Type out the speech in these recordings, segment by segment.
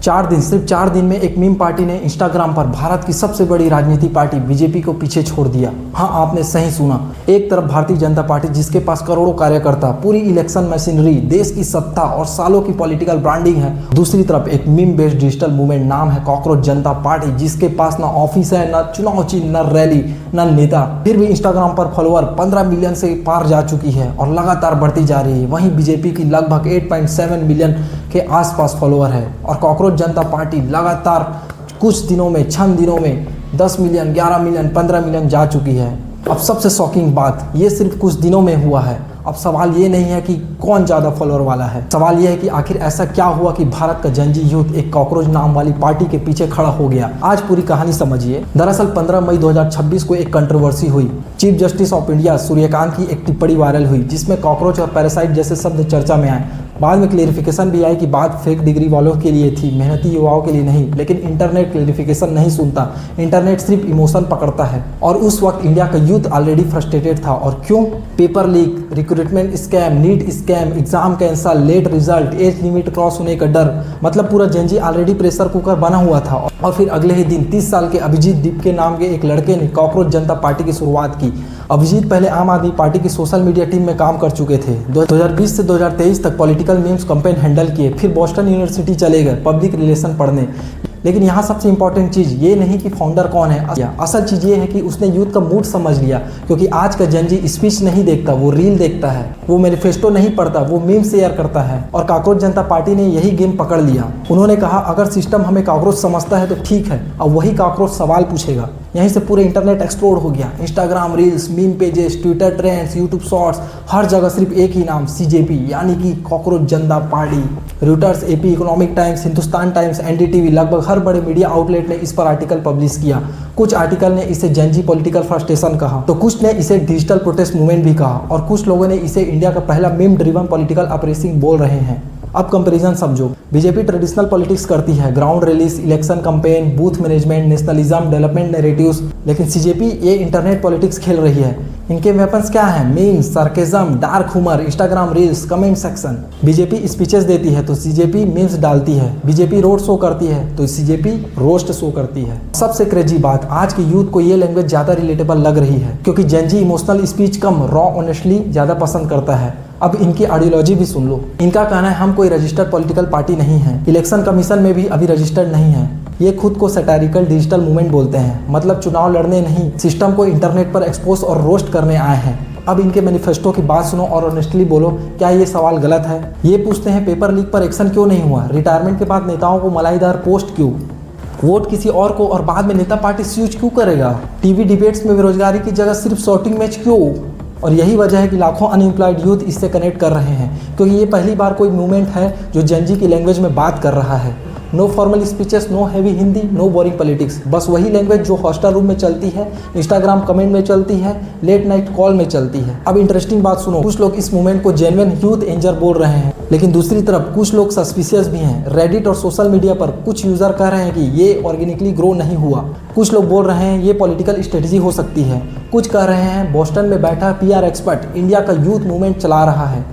सिर्फ 4 दिन में एक मीम पार्टी ने इंस्टाग्राम पर भारत की सबसे बड़ी राजनीतिक पार्टी बीजेपी को पीछे छोड़ दिया। हाँ, आपने सही सुना। एक तरफ भारतीय जनता पार्टी जिसके पास करोड़ों कार्यकर्ता, पूरी इलेक्शन मशीनरी, देश की सत्ता और सालों की पॉलिटिकल ब्रांडिंग है। दूसरी तरफ एक मीम बेस्ड डिजिटल मूवमेंट नाम है कॉकरोच जनता पार्टी, जिसके पास ना ऑफिस है, ना चुनाव चिन्ह, ना रैली, ना नेता। फिर भी इंस्टाग्राम पर फॉलोअर 15 मिलियन से पार जा चुकी है और लगातार बढ़ती जा रही है। वहीं बीजेपी की लगभग 8.7 मिलियन के आसपास फॉलोअर है और कॉकरोच जनता पार्टी लगातार कुछ दिनों में, चंद दिनों में 10 मिलियन, 11 मिलियन, 15 मिलियन जा चुकी है। अब सबसे शॉकिंग बात, ये सिर्फ कुछ दिनों में हुआ है। अब सवाल ये नहीं है कि कौन ज़्यादा फॉलोअर वाला है, सवाल ये है कि आखिर ऐसा क्या हुआ कि भारत का जनजी यूथ एक कॉकरोच नाम वाली पार्टी के पीछे खड़ा हो गया। आज पूरी कहानी समझिए। दरअसल 15 मई 2026 को एक कंट्रोवर्सी हुई। Chief justice of India Suryakant की एक टिप्पणी वायरल हुई जिसमें कॉकरोच और पैरासाइट जैसे शब्द चर्चा में आए। बाद में क्लेरिफिकेशन भी आई कि बात फेक डिग्री वालों के लिए थी, मेहनती युवाओं के लिए नहीं। लेकिन इंटरनेट क्लेरिफिकेशन नहीं सुनता, इंटरनेट सिर्फ इमोशन पकड़ता है। और उस वक्त इंडिया का यूथ ऑलरेडी फ्रस्ट्रेटेड था। और क्यों? Paper leak, recruitment scam, NEET scam, exam cancel, late result, age limit cross होने का डर, मतलब पूरा जेनजी ऑलरेडी प्रेशर कुकर बना हुआ था। और फिर अगले ही दिन 30 साल के अभिजीत दीपके नाम के एक लड़के ने कॉकरोच जनता पार्टी की शुरुआत की। अभिजीत पहले आम आदमी पार्टी की सोशल मीडिया टीम में काम कर चुके थे। 2020 से 2023 तक पॉलिटिकल मीम्स कैंपेन हैंडल किए, फिर बॉस्टन यूनिवर्सिटी चले गए पब्लिक रिलेशन पढ़ने। लेकिन यहाँ सबसे इंपॉर्टेंट चीज़ ये नहीं कि फाउंडर कौन है, असल चीज़ ये है कि उसने यूथ का मूड समझ लिया। क्योंकि आज का जनजी स्पीच नहीं देखता, वो रील देखता है, वो मैनिफेस्टो नहीं पढ़ता, वो मीम शेयर करता है। और कॉकरोच जनता पार्टी ने यही गेम पकड़ लिया। उन्होंने कहा अगर सिस्टम हमें कॉकरोच समझता है तो ठीक है, अब वही कॉकरोच सवाल पूछेगा। यहीं से पूरे इंटरनेट एक्सप्लोर हो गया। Instagram reels, meme pages, Twitter trends, YouTube shorts, हर जगह सिर्फ एक ही नाम, सीजेपी यानी कि कॉकरोच जनता party. Reuters, AP, economic times, Hindustan times, NDTV, लगभग हर बड़े मीडिया आउटलेट ने इस पर आर्टिकल पब्लिश किया। कुछ आर्टिकल ने इसे जनजी पॉलिटिकल फ्रस्ट्रेशन कहा, तो कुछ ने इसे डिजिटल प्रोटेस्ट मूवमेंट भी कहा, और कुछ लोगों ने इसे इंडिया का पहला मीम ड्रिवन पॉलिटिकल ऑपरेशन बोल रहे हैं। अब कंपैरिजन समझो। बीजेपी ट्रेडिशनल पॉलिटिक्स करती है, ground release, election campaign, booth management, nationalism, development narratives. लेकिन सीजेपी ये इंटरनेट पॉलिटिक्स खेल रही है। इनके वेपन्स क्या हैं? Memes, sarcasm, dark humour, Instagram reels, comment section. BJP speeches देती है तो सीजेपी मीम्स डालती है। बीजेपी रोड शो करती है तो सीजेपी रोस्ट शो करती है। सबसे क्रेजी बात, आज के यूथ को ये लैंग्वेज ज्यादा रिलेटेबल लग रही है क्योंकि जेनजी इमोशनल स्पीच कम, रॉ ऑनेस्टली ज्यादा पसंद करता है। अब इनकी आइडियोलॉजी भी सुन लो। इनका कहना है हम कोई रजिस्टर्ड पॉलिटिकल पार्टी नहीं है, इलेक्शन कमीशन में भी अभी रजिस्टर्ड नहीं है। ये खुद को सैटारिकल डिजिटल मूवमेंट बोलते हैं, मतलब चुनाव लड़ने नहीं, सिस्टम को इंटरनेट पर एक्सपोज और रोस्ट करने आए हैं। अब इनके मैनिफेस्टो की बात सुनो और ऑनेस्टली बोलो, क्या ये सवाल गलत है? ये पूछते हैं पेपर लीक पर एक्शन क्यों नहीं हुआ, रिटायरमेंट के बाद नेताओं को मलाईदार पोस्ट क्यों, वोट किसी और को और बाद में नेता पार्टी स्विच क्यों करेगा, टीवी डिबेट्स में बेरोजगारी की जगह सिर्फ शॉटिंग मैच क्यों। और यही वजह है कि लाखों अनएम्प्लॉयड यूथ इससे कनेक्ट कर रहे हैं क्योंकि ये पहली बार कोई मूवमेंट है जो जेनजी की लैंग्वेज में बात कर रहा है। No formal speeches, no heavy Hindi, no boring politics, बस वही लैंग्वेज जो हॉस्टल रूम में चलती है, इंस्टाग्राम कमेंट में चलती है, लेट नाइट कॉल में चलती है। अब इंटरेस्टिंग बात सुनो, कुछ लोग इस मूवमेंट को जेन्युइन यूथ एंजर बोल रहे हैं, लेकिन दूसरी तरफ कुछ लोग सस्पिशियस भी हैं। रेडिट और सोशल मीडिया पर कुछ यूजर कह रहे हैं कि ये ऑर्गेनिकली ग्रो नहीं हुआ, कुछ लोग बोल रहे हैं ये पॉलिटिकल स्ट्रेटजी हो सकती है, कुछ कह रहे हैं बोस्टन में बैठा पीआर एक्सपर्ट इंडिया का यूथ मूवमेंट चला रहा है,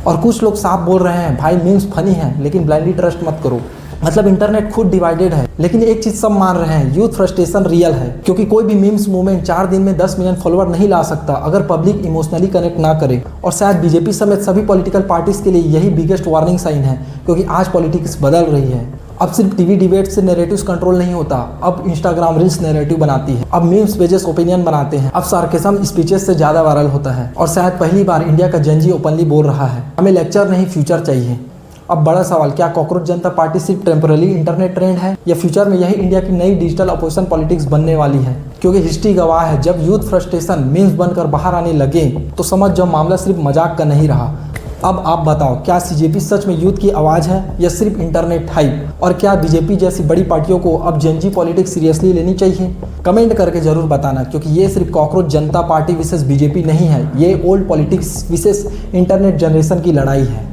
और कुछ लोग साफ बोल रहे हैं भाई मीम्स फनी है लेकिन ब्लाइंडली ट्रस्ट मत करो। मतलब इंटरनेट खुद डिवाइडेड है। लेकिन एक चीज सब मान रहे हैं, यूथ फ्रस्ट्रेशन रियल है क्योंकि कोई भी मीम्स मूवमेंट 4 दिन में 10 मिलियन फॉलोअर नहीं ला सकता अगर पब्लिक इमोशनली कनेक्ट ना करे। और शायद बीजेपी समेत सभी पॉलिटिकल पार्टीज के लिए यही बिगेस्ट वार्निंग साइन है क्योंकि आज पॉलिटिक्स बदल रही है। अब सिर्फ टीवी डिबेट से नैरेटिव्स कंट्रोल नहीं होता, अब इंस्टाग्राम रील्स नैरेटिव बनाती है, अब मीम्स पेजेस ओपिनियन बनाते हैं, अब सार्केज्म स्पीचेस से ज्यादा वायरल होता है। और शायद पहली बार इंडिया का जेनजी ओपनली बोल रहा है हमें लेक्चर नहीं फ्यूचर चाहिए। अब बड़ा सवाल, क्या कॉकरोच जनता पार्टी सिर्फ टेम्पररी इंटरनेट ट्रेंड है या फ्यूचर में यही इंडिया की नई डिजिटल अपोजिशन पॉलिटिक्स बनने वाली है? क्योंकि हिस्ट्री गवाह है जब यूथ फ्रस्ट्रेशन मीम्स बनकर बाहर आने लगे तो समझ जाओ मामला सिर्फ मजाक का नहीं रहा। अब आप बताओ, क्या सीजेपी सच में यूथ की आवाज़ है या सिर्फ इंटरनेट हाइप? और क्या बीजेपी जैसी बड़ी पार्टियों को अब जेनजी पॉलिटिक्स सीरियसली लेनी चाहिए? कमेंट करके जरूर बताना क्योंकि ये सिर्फ कॉकरोच जनता पार्टी विसेस बीजेपी नहीं है, ये ओल्ड पॉलिटिक्स विसेस इंटरनेट जनरेशन की लड़ाई है।